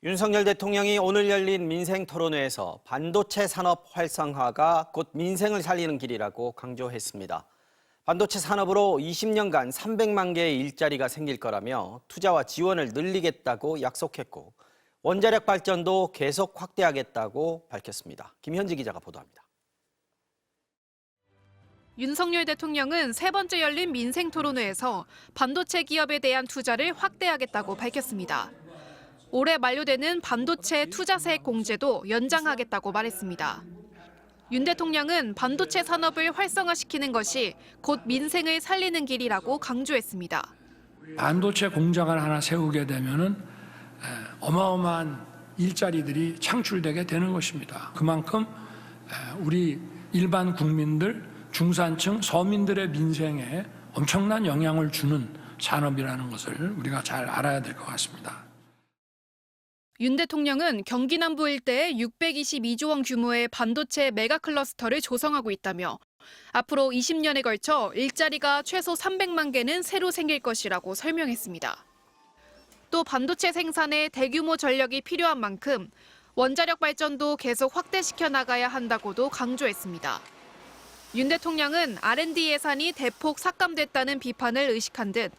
윤석열 대통령이 오늘 열린 민생토론회에서 반도체 산업 활성화가 곧 민생을 살리는 길이라고 강조했습니다. 반도체 산업으로 20년간 300만 개의 일자리가 생길 거라며 투자와 지원을 늘리겠다고 약속했고 원자력 발전도 계속 확대하겠다고 밝혔습니다. 김현지 기자가 보도합니다. 윤석열 대통령은 세 번째 열린 민생토론회에서 반도체 기업에 대한 투자를 확대하겠다고 밝혔습니다. 올해 만료되는 반도체 투자세액 공제도 연장하겠다고 말했습니다. 윤 대통령은 반도체 산업을 활성화시키는 것이 곧 민생을 살리는 길이라고 강조했습니다. 반도체 공장을 하나 세우게 되면은 어마어마한 일자리들이 창출되게 되는 것입니다. 그만큼 우리 일반 국민들, 중산층, 서민들의 민생에 엄청난 영향을 주는 산업이라는 것을 우리가 잘 알아야 될 것 같습니다. 윤 대통령은 경기 남부 일대에 622조 원 규모의 반도체 메가 클러스터를 조성하고 있다며 앞으로 20년에 걸쳐 일자리가 최소 300만 개는 새로 생길 것이라고 설명했습니다. 또 반도체 생산에 대규모 전력이 필요한 만큼 원자력 발전도 계속 확대시켜 나가야 한다고도 강조했습니다. 윤 대통령은 R&D 예산이 대폭 삭감됐다는 비판을 의식한 듯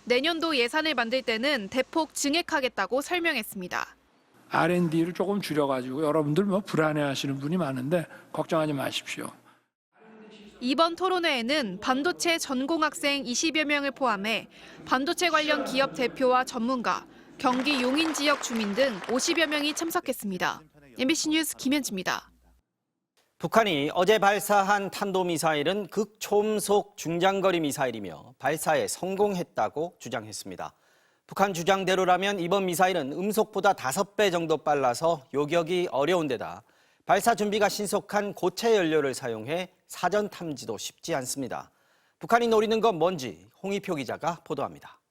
내년도 예산을 만들 때는 대폭 증액하겠다고 설명했습니다. R&D를 조금 줄여가지고 여러분들 불안해하시는 분이 많은데 걱정하지 마십시오. 이번 토론회에는 반도체 전공학생 20여 명을 포함해 반도체 관련 기업 대표와 전문가, 경기 용인 지역 주민 등 50여 명이 참석했습니다. MBC 뉴스 김현지입니다. 북한이 어제 발사한 탄도미사일은 극초음속 중장거리 미사일이며 발사에 성공했다고 주장했습니다. 북한 주장대로라면 이번 미사일은 음속보다 5배 정도 빨라서 요격이 어려운 데다 발사 준비가 신속한 고체 연료를 사용해 사전 탐지도 쉽지 않습니다. 북한이 노리는 건 뭔지 홍희표 기자가 보도합니다.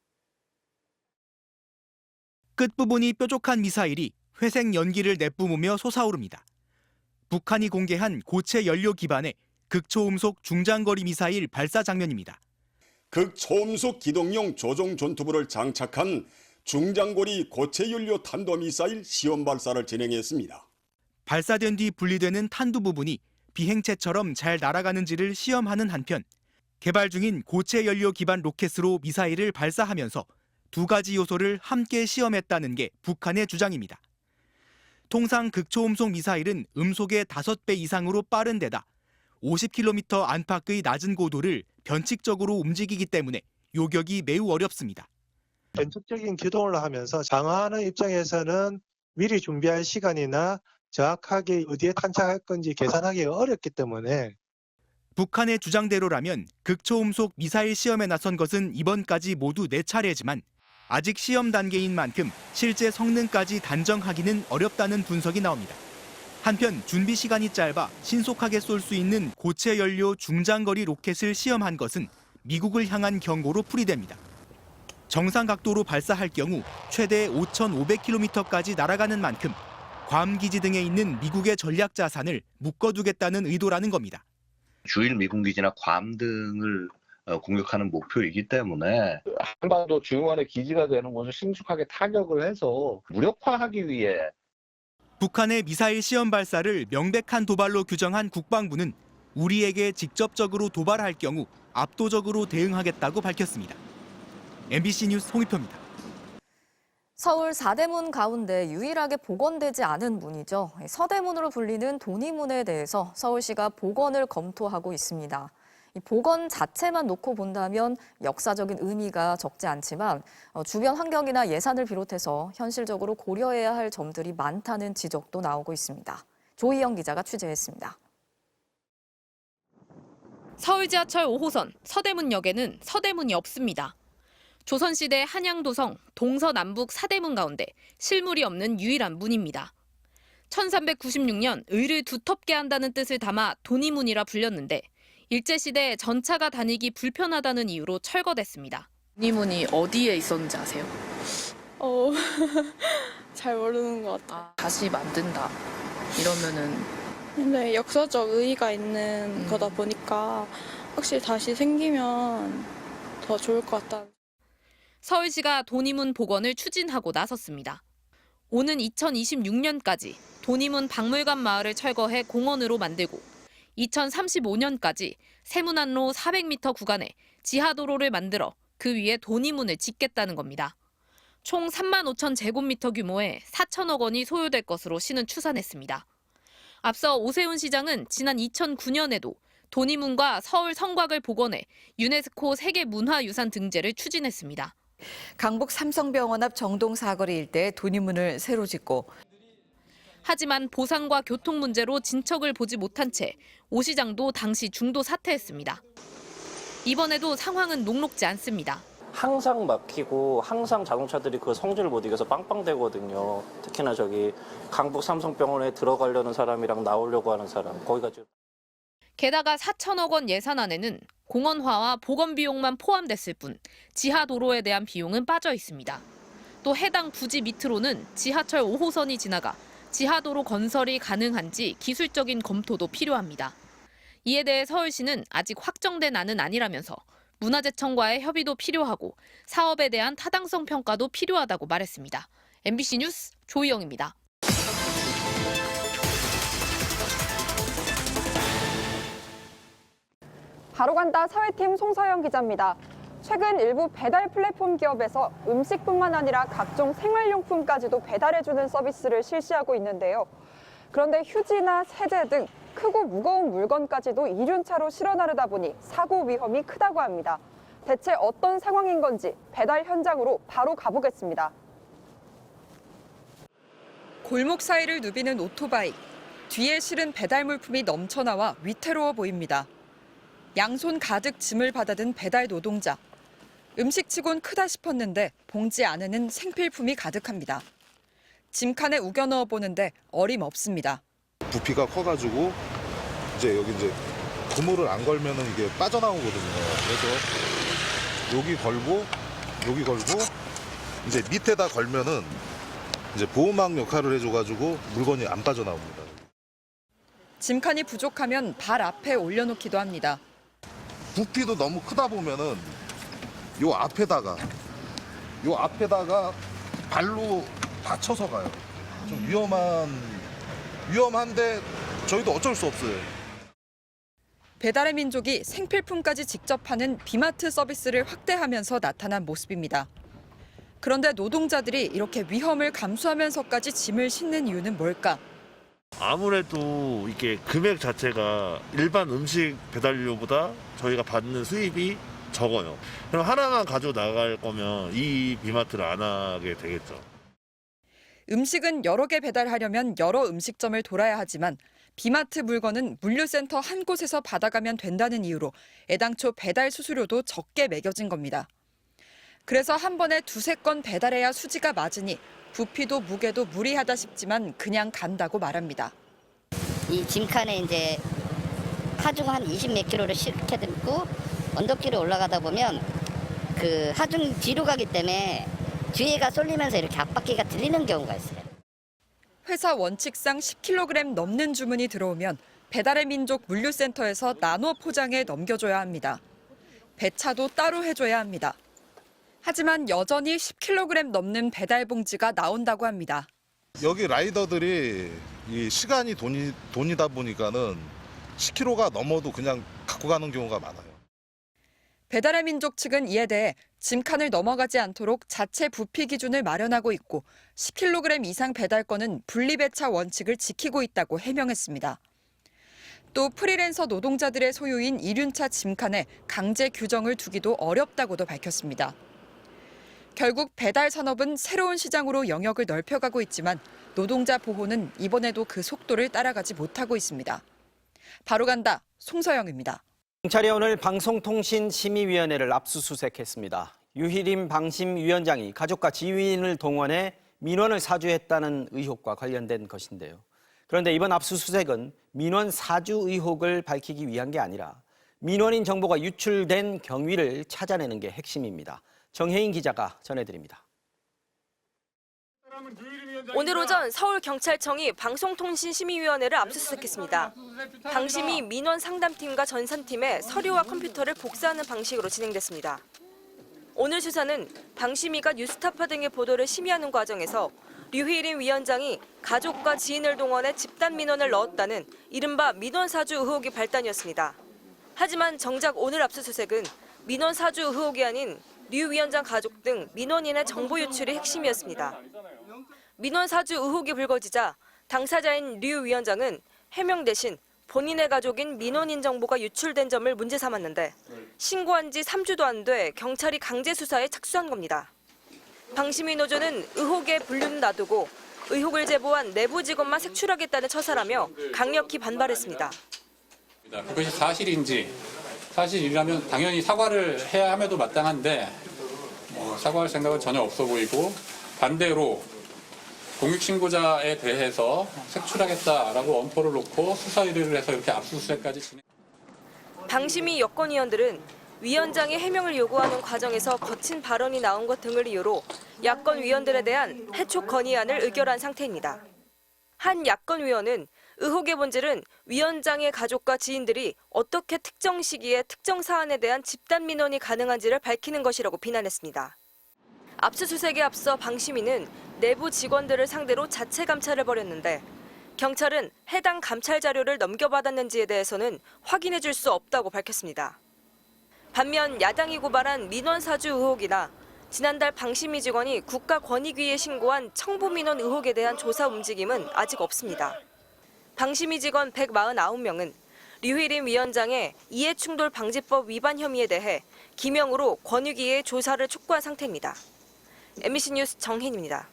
끝부분이 뾰족한 미사일이 회색 연기를 내뿜으며 솟아오릅니다. 북한이 공개한 고체 연료 기반의 극초음속 중장거리 미사일 발사 장면입니다. 극초음속 기동용 조종 전투부를 장착한 중장거리 고체 연료 탄도미사일 시험 발사를 진행했습니다. 발사된 뒤 분리되는 탄두 부분이 비행체처럼 잘 날아가는지를 시험하는 한편 개발 중인 고체 연료 기반 로켓으로 미사일을 발사하면서 두 가지 요소를 함께 시험했다는 게 북한의 주장입니다. 통상 극초음속 미사일은 음속의 5배 이상으로 빠른 데다 50km 안팎의 낮은 고도를 변칙적으로 움직이기 때문에 요격이 매우 어렵습니다. 변칙적인 기동을 하면서 장화하는 입장에서는 미리 준비할 시간이나 정확하게 어디에 탄착할 건지 계산하기가 어렵기 때문에 북한의 주장대로라면 극초음속 미사일 시험에 나선 것은 이번까지 모두 4차례지만 아직 시험 단계인 만큼 실제 성능까지 단정하기는 어렵다는 분석이 나옵니다. 한편 준비 시간이 짧아 신속하게 쏠 수 있는 고체 연료 중장거리 로켓을 시험한 것은 미국을 향한 경고로 풀이됩니다. 정상 각도로 발사할 경우 최대 5,500km까지 날아가는 만큼 괌 기지 등에 있는 미국의 전략 자산을 묶어두겠다는 의도라는 겁니다. 주일 미군 기지나 괌 등을 공격하는 목표이기 때문에 한반도 중원의 기지가 되는 곳을 신속하게 타격을 해서 무력화하기 위해 북한의 미사일 시험 발사를 명백한 도발로 규정한 국방부는 우리에게 직접적으로 도발할 경우 압도적으로 대응하겠다고 밝혔습니다. MBC 뉴스 홍희표입니다. 서울 4대문 가운데 유일하게 복원되지 않은 문이죠. 서대문으로 불리는 돈이문에 대해서 서울시가 복원을 검토하고 있습니다. 이 복원 자체만 놓고 본다면 역사적인 의미가 적지 않지만 주변 환경이나 예산을 비롯해서 현실적으로 고려해야 할 점들이 많다는 지적도 나오고 있습니다. 조희영 기자가 취재했습니다. 서울 지하철 5호선 서대문역에는 서대문이 없습니다. 조선시대 한양도성 동서남북 4대문 가운데 실물이 없는 유일한 문입니다. 1396년 의를 두텁게 한다는 뜻을 담아 돈이문이라 불렸는데 일제시대 전차가 다니기 불편하다는 이유로 철거됐습니다. 돈이문이 어디에 있었는지 아세요? 잘 모르는 것 같아요. 다시 만든다 이러면은 근데 역사적 의의가 있는 거다 보니까 확실히 다시 생기면 더 좋을 것 같다. 서울시가 돈이문 복원을 추진하고 나섰습니다. 오는 2026년까지 도니문 박물관 마을을 철거해 공원으로 만들고 2035년까지 세문안로 400m 구간에 지하도로를 만들어 그 위에 도니문을 짓겠다는 겁니다. 총 3만 5천 제곱미터 규모의 4천억 원이 소요될 것으로 시는 추산했습니다. 앞서 오세훈 시장은 지난 2009년에도 도니문과 서울 성곽을 복원해 유네스코 세계문화유산 등재를 추진했습니다. 강북 삼성병원 앞 정동 사거리 일대에 도니문을 새로 짓고 하지만 보상과 교통 문제로 진척을 보지 못한 채 오 시장도 당시 중도 사퇴했습니다. 이번에도 상황은 녹록지 않습니다. 항상 막히고 항상 자동차들이 그 성질을 못 이겨서 빵빵대거든요. 특히나 저기 강북 삼성병원에 들어가려는 사람이랑 나오려고 하는 사람 거기가 지금. 게다가 4천억 원 예산안에는 공원화와 복원 비용만 포함됐을 뿐 지하 도로에 대한 비용은 빠져 있습니다. 또 해당 부지 밑으로는 지하철 5호선이 지나가 지하도로 건설이 가능한지 기술적인 검토도 필요합니다. 이에 대해 서울시는 아직 확정된 안은 아니라면서 문화재청과의 협의도 필요하고 사업에 대한 타당성 평가도 필요하다고 말했습니다. MBC 뉴스 조희영입니다. 바로간다 사회팀 송서영 기자입니다. 최근 일부 배달 플랫폼 기업에서 음식뿐만 아니라 각종 생활용품까지도 배달해주는 서비스를 실시하고 있는데요. 그런데 휴지나 세제 등 크고 무거운 물건까지도 이륜차로 실어 나르다 보니 사고 위험이 크다고 합니다. 대체 어떤 상황인 건지 배달 현장으로 바로 가보겠습니다. 골목 사이를 누비는 오토바이. 뒤에 실은 배달 물품이 넘쳐나와 위태로워 보입니다. 양손 가득 짐을 받아든 배달 노동자. 음식치곤 크다 싶었는데 봉지 안에는 생필품이 가득합니다. 짐칸에 우겨 넣어 보는데 어림없습니다. 부피가 커가지고 여기 고무를 안 걸면은 이게 빠져나오거든요. 그래서 여기 걸고 이제 밑에다 걸면은 이제 보호막 역할을 해줘가지고 물건이 안 빠져나옵니다. 짐칸이 부족하면 발 앞에 올려놓기도 합니다. 부피도 너무 크다 보면은 요 앞에다가 발로 받쳐서 가요. 좀 위험한데 저희도 어쩔 수 없어요. 배달의 민족이 생필품까지 직접 파는 비마트 서비스를 확대하면서 나타난 모습입니다. 그런데 노동자들이 이렇게 위험을 감수하면서까지 짐을 싣는 이유는 뭘까? 아무래도 이게 금액 자체가 일반 음식 배달료보다 저희가 받는 수입이 적어요. 그럼 하나만 가지고 나갈 거면 이 비마트를 안 하게 되겠죠. 음식은 여러 개 배달하려면 여러 음식점을 돌아야 하지만 비마트 물건은 물류센터 한 곳에서 받아가면 된다는 이유로 애당초 배달 수수료도 적게 매겨진 겁니다. 그래서 한 번에 2-3건 배달해야 수지가 맞으니 부피도 무게도 무리하다 싶지만 그냥 간다고 말합니다. 이 짐칸에 이제 하중 한 20몇 킬로를 싣게 되고 언덕길을 올라가다 보면 그 하중 뒤로 가기 때문에 뒤에가 쏠리면서 이렇게 앞바퀴가 들리는 경우가 있어요. 회사 원칙상 10kg 넘는 주문이 들어오면 배달의 민족 물류센터에서 나눠 포장해 넘겨줘야 합니다. 배차도 따로 해줘야 합니다. 하지만 여전히 10kg 넘는 배달 봉지가 나온다고 합니다. 여기 라이더들이 이 시간이 돈이다 보니까는 10kg가 넘어도 그냥 갖고 가는 경우가 많아요. 배달의 민족 측은 이에 대해 짐칸을 넘어가지 않도록 자체 부피 기준을 마련하고 있고 10kg 이상 배달 건은 분리배차 원칙을 지키고 있다고 해명했습니다. 또 프리랜서 노동자들의 소유인 이륜차 짐칸에 강제 규정을 두기도 어렵다고도 밝혔습니다. 결국 배달 산업은 새로운 시장으로 영역을 넓혀가고 있지만 노동자 보호는 이번에도 그 속도를 따라가지 못하고 있습니다. 바로간다 송서영입니다. 경찰이 오늘 방송통신심의위원회를 압수수색했습니다. 유희림 방심위원장이 가족과 지휘인을 동원해 민원을 사주했다는 의혹과 관련된 것인데요. 그런데 이번 압수수색은 민원 사주 의혹을 밝히기 위한 게 아니라 민원인 정보가 유출된 경위를 찾아내는 게 핵심입니다. 정혜인 기자가 전해드립니다. 오늘 오전 서울경찰청이 방송통신심의위원회를 압수수색했습니다. 방심이 민원 상담팀과 전산팀에 서류와 컴퓨터를 복사하는 방식으로 진행됐습니다. 오늘 수사는 방심위가 뉴스타파 등의 보도를 심의하는 과정에서 류희린 위원장이 가족과 지인을 동원해 집단 민원을 넣었다는 이른바 민원사주 의혹이 발단이었습니다. 하지만 정작 오늘 압수수색은 민원사주 의혹이 아닌 류 위원장 가족 등 민원인의 정보 유출이 핵심이었습니다. 민원사주 의혹이 불거지자 당사자인 류 위원장은 해명 대신 본인의 가족인 민원인 정보가 유출된 점을 문제 삼았는데 신고한 지 3주도 안 돼 경찰이 강제 수사에 착수한 겁니다. 방심위 노조는 의혹의 분류는 놔두고 의혹을 제보한 내부 직원만 색출하겠다는 처사라며 강력히 반발했습니다. 그것이 사실이라면 당연히 사과를 해야 함에도 마땅한데 사과할 생각은 전혀 없어 보이고 반대로 공익신고자에 대해서 색출하겠다라고 엄포를 놓고 수사 의뢰를 해서 이렇게 압수수색까지 진행. 방심위 여권위원들은 위원장의 해명을 요구하는 과정에서 거친 발언이 나온 것 등을 이유로 야권 위원들에 대한 해촉 건의안을 의결한 상태입니다. 한 야권 위원은 의혹의 본질은 위원장의 가족과 지인들이 어떻게 특정 시기에 특정 사안에 대한 집단 민원이 가능한지를 밝히는 것이라고 비난했습니다. 압수수색에 앞서 방심위는 내부 직원들을 상대로 자체 감찰을 벌였는데 경찰은 해당 감찰 자료를 넘겨받았는지에 대해서는 확인해 줄 수 없다고 밝혔습니다. 반면 야당이 고발한 민원사주 의혹이나 지난달 방심위 직원이 국가권익위에 신고한 청부민원 의혹에 대한 조사 움직임은 아직 없습니다. 방심위 직원 149명은 류희린 위원장의 이해충돌 방지법 위반 혐의에 대해 기명으로 권익위에 조사를 촉구한 상태입니다. MBC 뉴스 정혜인입니다.